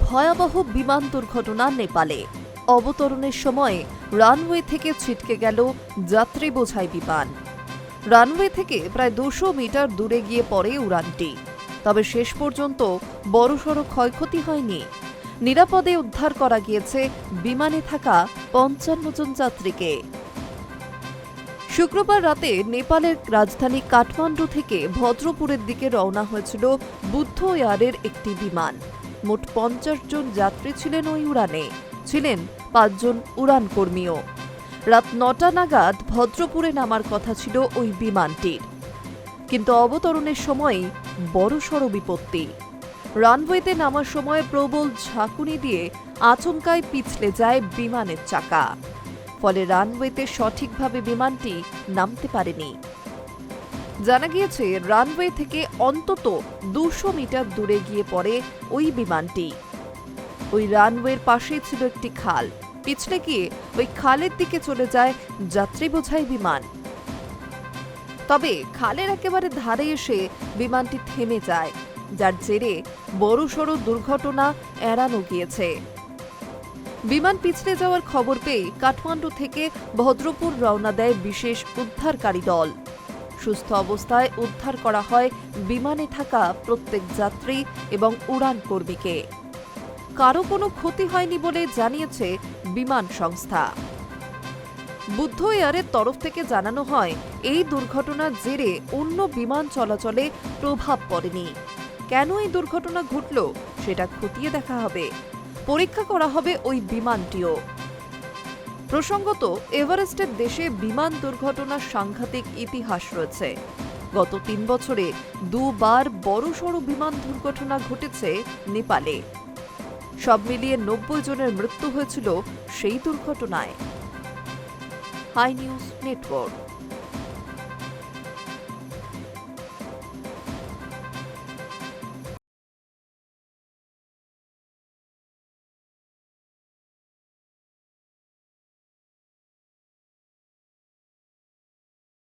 ভয়াবহ বিমান দুর্ঘটনা নেপালে। অবতরণের সময় রানওয়ে থেকে ছিটকে গেল যাত্রী বোঝাই বিমান। রানওয়ে থেকে প্রায় 200 মিটার দূরে গিয়ে পড়ে উড়ানটি। তবে শেষ পর্যন্ত বড়সড় ক্ষয়ক্ষতি হয়নি। নিরাপদে উদ্ধার করা গিয়েছে বিমানে থাকা 55 জন যাত্রীকে। শুক্রবার রাতে নেপালের রাজধানী কাঠমান্ডু থেকে ভদ্রপুরের দিকে রওনা হয়েছিল বুদ্ধ এয়ারের একটি বিমান। মোট 50 জন যাত্রী ছিলেন ওই উড়ানে, ছিলেন 5 জন উড়ান কর্মীও। রাত 9টা নাগাদ ভদ্রপুরে নামার কথা ছিল ওই বিমানটির, কিন্তু অবতরণের সময়ই বড়সড় বিপত্তি। রানওয়েতে নামার সময় প্রবল ঝাঁকুনি দিয়ে আচমকাই পিছলে যায় বিমানের চাকা। ফলে রানওয়েতে সঠিকভাবে বিমানটি নামতে পারেনি। জানা গিয়েছে, রানওয়ে থেকে অন্তত 200 মিটার দূরে গিয়ে পড়ে ওই বিমানটি। ওই রানওয়ের পাশেই ছিল একটি খাল। পিছলে গিয়ে ওই খালের দিকে চলে যায় যাত্রী বোঝাই বিমান। তবে খালের একেবারে ধারে এসে বিমানটি থেমে যায়, যার জেরে বড়সড় দুর্ঘটনা এড়ানো গিয়েছে। বিমান পিছলে যাওয়ার খবর পেয়ে কাঠমান্ডু থেকে ভদ্রপুর রওনা দেয় বিশেষ উদ্ধারকারী দল। সুস্থ অবস্থায় উদ্ধার করা হয় বিমানে থাকা প্রত্যেক যাত্রী এবং উড়ান কর্মীকে। কারো কোনো ক্ষতি হয়নি বলে জানিয়েছে বিমান সংস্থা। বুদ্ধ এয়ারের তরফ থেকে জানানো হয়, এই দুর্ঘটনার জেরে অন্য বিমান চলাচলে প্রভাব পড়েনি। কেন এই দুর্ঘটনা ঘটল সেটা খতিয়ে দেখা হবে, পরীক্ষা করা হবে ওই বিমানটিও। প্রসঙ্গত, এভারেস্টের দেশে বিমান দুর্ঘটনার সাংঘাতিক ইতিহাস রয়েছে। গত 3 বছরে 2 বার বড়সড় বিমান দুর্ঘটনা ঘটেছে নেপালে। সব মিলিয়ে 90 জনের মৃত্যু হয়েছিল সেই দুর্ঘটনায়। Hi News network.